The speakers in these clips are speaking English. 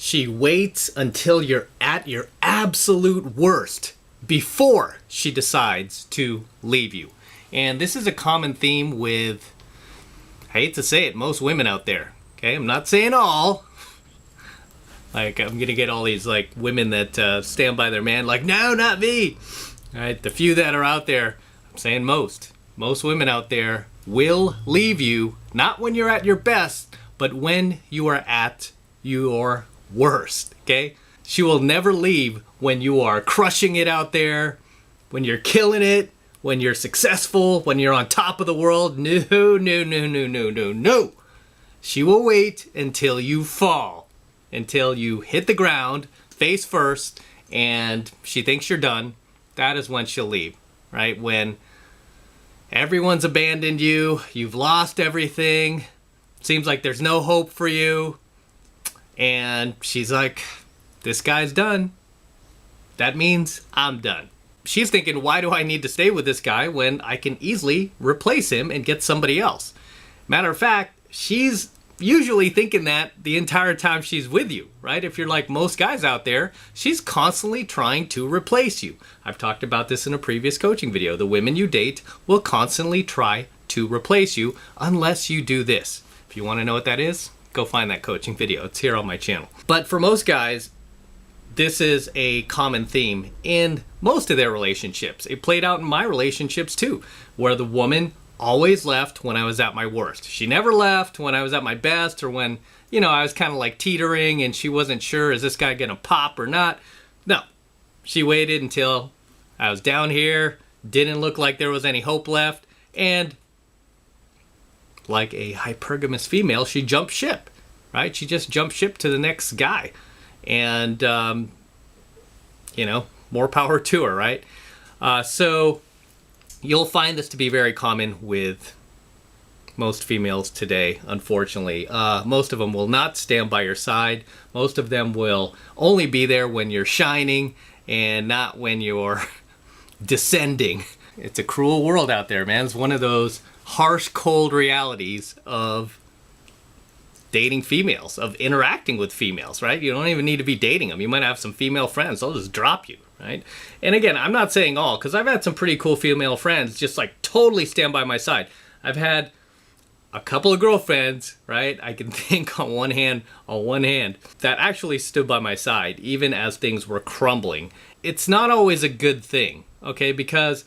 She waits until you're at your absolute worst before she decides to leave you. And this is a common theme with, I hate to say it, most women out there. Okay, I'm not saying all. Like, I'm gonna get all these like women that stand by their man like, no, not me. All right, the few that are out there, I'm saying most women out there will leave you, not when you're at your best, but when you are at your worst, okay? She will never leave when you are crushing it out there, when you're killing it, when you're successful, when you're on top of the world. No, no, no, no, no, no, no. She will wait until you fall, until you hit the ground face first and she thinks you're done. That is when she'll leave, right? When everyone's abandoned you, you've lost everything, seems like there's no hope for you, and she's like, this guy's done. That means I'm done. She's thinking, why do I need to stay with this guy when I can easily replace him and get somebody else? Matter of fact, she's usually thinking that the entire time she's with you, right? If you're like most guys out there, she's constantly trying to replace you. I've talked about this in a previous coaching video. The women you date will constantly try to replace you unless you do this. If you want to know what that is, go find that coaching video. It's here on my channel. But for most guys, this is a common theme in most of their relationships. It played out in my relationships too, where the woman always left when I was at my worst. She never left when I was at my best, or when, you know, I was kind of like teetering and she wasn't sure, is this guy gonna pop or not? No, she waited until I was down here, didn't look like there was any hope left, and like a hypergamous female, she jumped ship, right? She just jumped ship to the next guy. And, you know, more power to her, right? So you'll find this to be very common with most females today, unfortunately. Most of them will not stand by your side. Most of them will only be there when you're shining and not when you're descending. It's a cruel world out there, man. It's one of those harsh, cold realities of dating females, of interacting with females, right? You don't even need to be dating them. You might have some female friends. They'll just drop you, right? And again, I'm not saying all, because I've had some pretty cool female friends just like totally stand by my side. I've had a couple of girlfriends, right? I can think on one hand, that actually stood by my side, even as things were crumbling. It's not always a good thing, okay? Because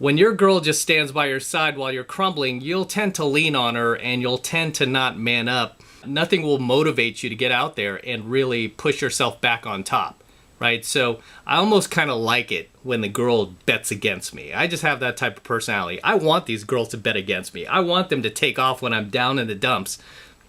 when your girl just stands by your side while you're crumbling, you'll tend to lean on her and you'll tend to not man up. Nothing will motivate you to get out there and really push yourself back on top, right? So I almost kind of like it when the girl bets against me. I just have that type of personality. I want these girls to bet against me. I want them to take off when I'm down in the dumps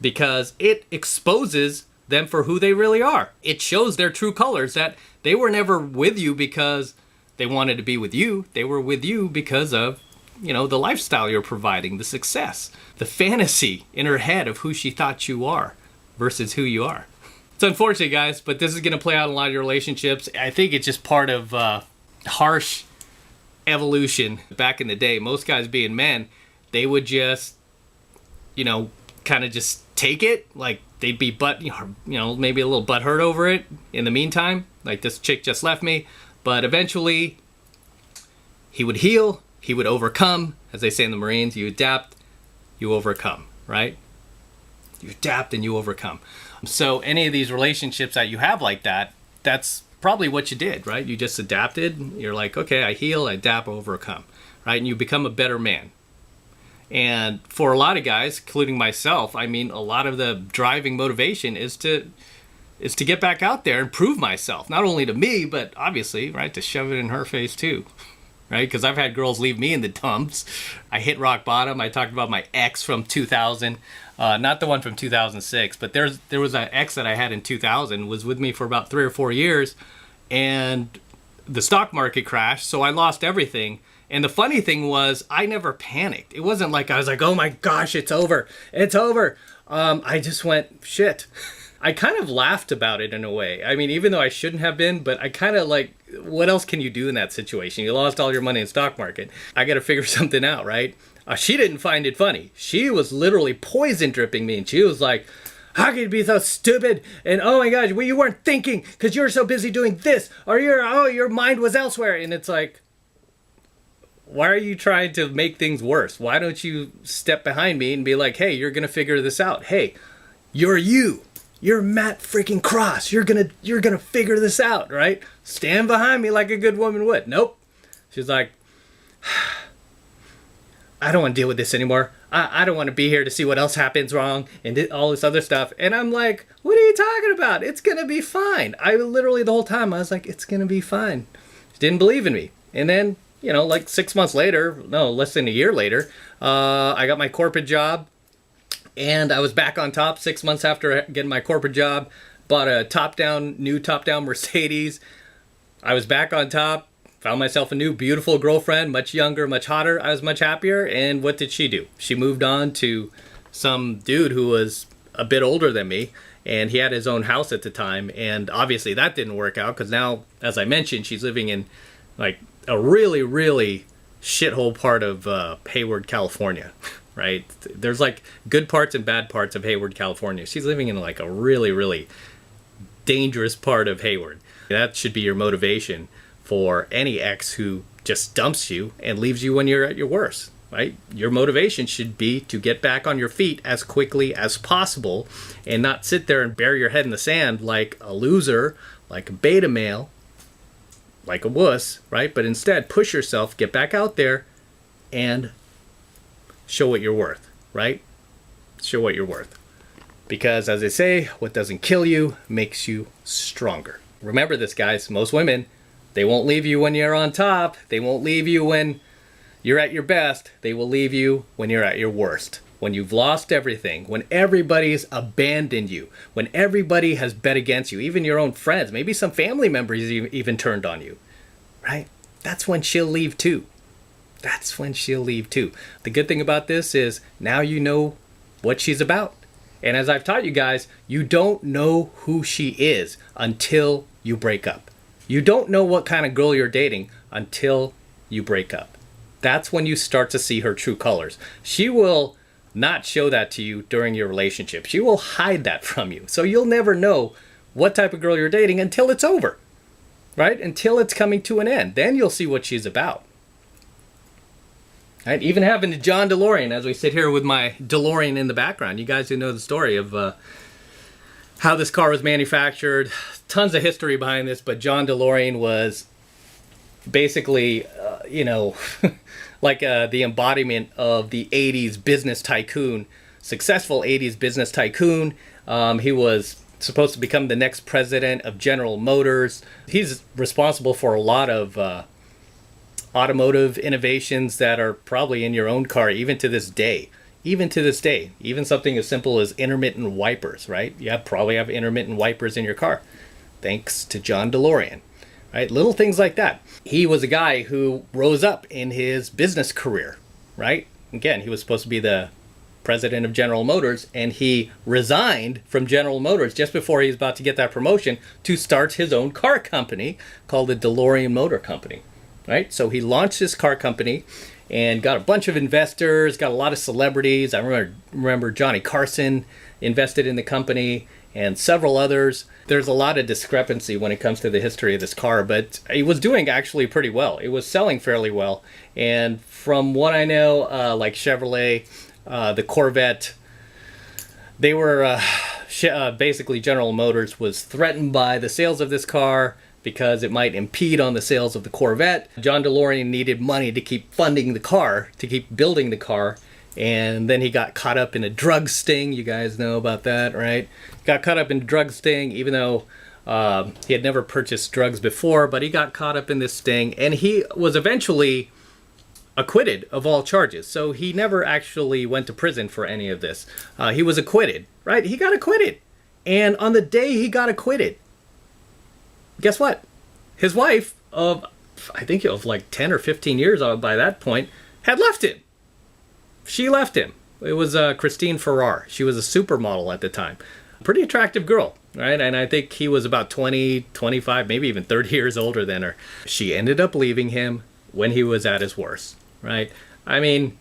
because it exposes them for who they really are. It shows their true colors, that they were never with you because they wanted to be with you. They were with you because of, you know, the lifestyle you're providing, the success, the fantasy in her head of who she thought you are versus who you are. It's unfortunate, guys, but this is going to play out in a lot of your relationships. I think it's just part of harsh evolution. Back in the day, most guys being men, they would just, you know, kind of just take it. Like they'd be maybe a little butthurt over it in the meantime. Like, this chick just left me. But eventually, he would heal, he would overcome. As they say in the Marines, you adapt, you overcome, right? You adapt and you overcome. So any of these relationships that you have like that, that's probably what you did, right? You just adapted. You're like, okay, I heal, I adapt, overcome, right? And you become a better man. And for a lot of guys, including myself, I mean, a lot of the driving motivation is to get back out there and prove myself, not only to me, but obviously, right, to shove it in her face too, right? Because I've had girls leave me in the dumps. I hit rock bottom. I talked about my ex from 2000, not the one from 2006, but there was an ex that I had in 2000, was with me for about 3 or 4 years, and the stock market crashed, so I lost everything. And the funny thing was, I never panicked. It wasn't like I was like, oh my gosh, it's over. It's over. I just went, shit. I kind of laughed about it in a way. I mean, even though I shouldn't have been, but I kind of like, what else can you do in that situation? You lost all your money in the stock market. I got to figure something out, right? She didn't find it funny. She was literally poison dripping me. And she was like, how can you be so stupid? And oh my gosh, well, you weren't thinking because you were so busy doing this, or your mind was elsewhere. And it's like, why are you trying to make things worse? Why don't you step behind me and be like, hey, you're gonna figure this out. Hey, you're you. You're Matt freaking Cross. You're gonna figure this out, right? Stand behind me like a good woman would. Nope. She's like, I don't want to deal with this anymore. I don't want to be here to see what else happens wrong and all this other stuff. And I'm like, what are you talking about? It's going to be fine. I literally the whole time I was like, it's going to be fine. She didn't believe in me. And then, like 6 months later, no, less than a year later, I got my corporate job and I was back on top 6 months after getting my corporate job, bought a new top-down Mercedes. I was back on top. Found myself a new beautiful girlfriend, much younger, much hotter. I was much happier. And what did she do? She moved on to some dude who was a bit older than me. And he had his own house at the time. And obviously that didn't work out because now, as I mentioned, she's living in like a really, really shithole part of Hayward, California. Right? There's like good parts and bad parts of Hayward, California. She's living in like a really, really dangerous part of Hayward. That should be your motivation for any ex who just dumps you and leaves you when you're at your worst, right? Your motivation should be to get back on your feet as quickly as possible and not sit there and bury your head in the sand like a loser, like a beta male, like a wuss, right? But instead, push yourself, get back out there, and show what you're worth, right? Show what you're worth. Because as they say, what doesn't kill you makes you stronger. Remember this, guys. Most women, they won't leave you when you're on top. They won't leave you when you're at your best. They will leave you when you're at your worst. When you've lost everything. When everybody's abandoned you. When everybody has bet against you. Even your own friends. Maybe some family members even turned on you. Right? That's when she'll leave too. That's when she'll leave too. The good thing about this is now you know what she's about. And as I've taught you guys, you don't know who she is until you break up. You don't know what kind of girl you're dating until you break up. That's when you start to see her true colors. She will not show that to you during your relationship. She will hide that from you. So you'll never know what type of girl you're dating until it's over, right? Until it's coming to an end. Then you'll see what she's about. Right? Even having the John DeLorean, as we sit here with my DeLorean in the background. You guys who know the story of how this car was manufactured. Tons of history behind this, but John DeLorean was basically, like the embodiment of the 80s business tycoon, successful 80s business tycoon. He was supposed to become the next president of General Motors. He's responsible for a lot of automotive innovations that are probably in your own car even to this day. Even to this day. Even something as simple as intermittent wipers, right? You probably have intermittent wipers in your car. Thanks to John DeLorean, right? Little things like that. He was a guy who rose up in his business career, right? Again, he was supposed to be the president of General Motors, and he resigned from General Motors just before he was about to get that promotion to start his own car company called the DeLorean Motor Company, right? So he launched his car company and got a bunch of investors, got a lot of celebrities. I remember Johnny Carson invested in the company and several others. There's a lot of discrepancy when it comes to the history of this car, but it was doing actually pretty well. It was selling fairly well. And from what I know, like Chevrolet, the Corvette, they were basically General Motors was threatened by the sales of this car because it might impede on the sales of the Corvette. John DeLorean needed money to keep funding the car, to keep building the car. And then he got caught up in a drug sting. You guys know about that, right? Got caught up in a drug sting, even though he had never purchased drugs before, but he got caught up in this sting. And he was eventually acquitted of all charges. So he never actually went to prison for any of this. He was acquitted, right? He got acquitted. And on the day he got acquitted, guess what? His wife of, I think of like 10 or 15 years by that point, had left him. She left him. It was Christine Ferrar. She was a supermodel at the time. Pretty attractive girl, right? And I think he was about 20, 25, maybe even 30 years older than her. She ended up leaving him when he was at his worst, right? I mean,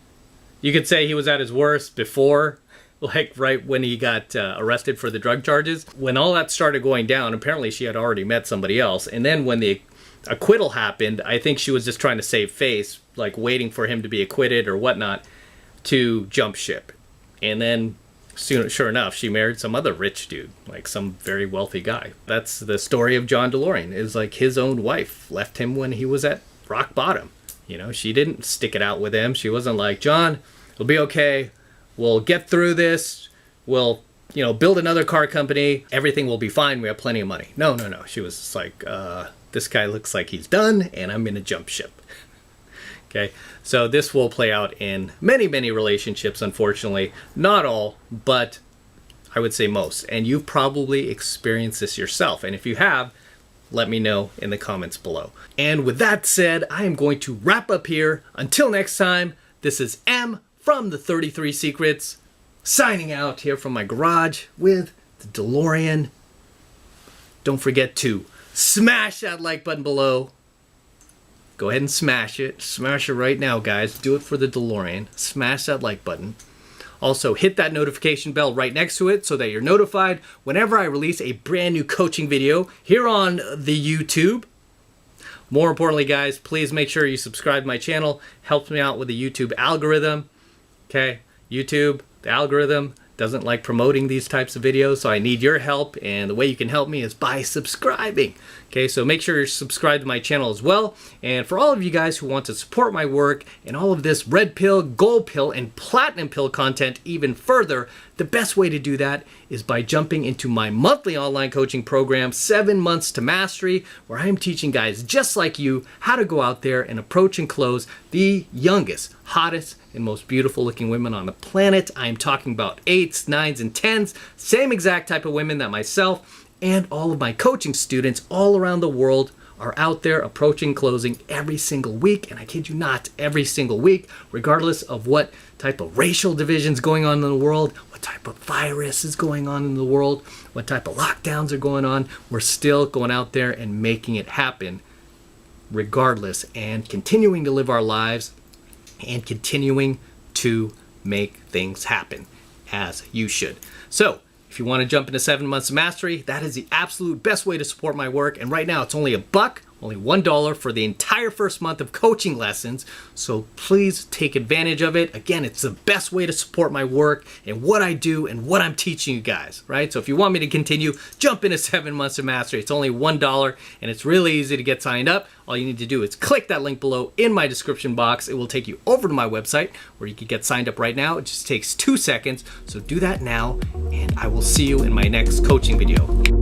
you could say he was at his worst before, like right when he got arrested for the drug charges. When all that started going down, apparently she had already met somebody else. And then when the acquittal happened, I think she was just trying to save face, like waiting for him to be acquitted or whatnot to jump ship. And then sure enough, she married some other rich dude, like some very wealthy guy. That's the story of John DeLorean, is like his own wife left him when he was at rock bottom. You know, she didn't stick it out with him. She wasn't like, John, it'll be okay. We'll get through this. We'll, build another car company. Everything will be fine. We have plenty of money. No. She was just like, this guy looks like he's done, and I'm going to jump ship. Okay, so this will play out in many, many relationships, unfortunately. Not all, but I would say most. And you've probably experienced this yourself. And if you have, let me know in the comments below. And with that said, I am going to wrap up here. Until next time, this is M from the 33 Secrets, signing out here from my garage with the DeLorean. Don't forget to smash that like button below. Go ahead and smash it. Smash it right now, guys. Do it for the DeLorean. Smash that like button. Also, hit that notification bell right next to it so that you're notified whenever I release a brand new coaching video here on the YouTube. More importantly, guys, please make sure you subscribe to my channel. Helps me out with the YouTube algorithm. Okay, YouTube, the algorithm doesn't like promoting these types of videos, so I need your help, and the way you can help me is by subscribing. Okay, so make sure you're subscribed to my channel as well. And for all of you guys who want to support my work and all of this red pill, gold pill, and platinum pill content even further, the best way to do that is by jumping into my monthly online coaching program, 7 Months to Mastery, where I am teaching guys just like you how to go out there and approach and close the youngest, hottest, and most beautiful looking women on the planet. I am talking about 8s, 9s, and 10s, same exact type of women that myself and all of my coaching students all around the world are out there approaching closing every single week. And I kid you not, every single week, regardless of what type of racial divisions going on in the world, what type of virus is going on in the world, what type of lockdowns are going on, we're still going out there and making it happen regardless, and continuing to live our lives and continuing to make things happen as you should. So if you want to jump into 7 Months of Mastery, that is the absolute best way to support my work. And right now it's only $1, only $1 for the entire first month of coaching lessons. So please take advantage of it. Again, it's the best way to support my work and what I do and what I'm teaching you guys, right? So if you want me to continue, jump into 7 Months of Mastery. It's only $1 and it's really easy to get signed up. All you need to do is click that link below in my description box. It will take you over to my website where you can get signed up right now. It just takes 2 seconds. So do that now, and I will see you in my next coaching video.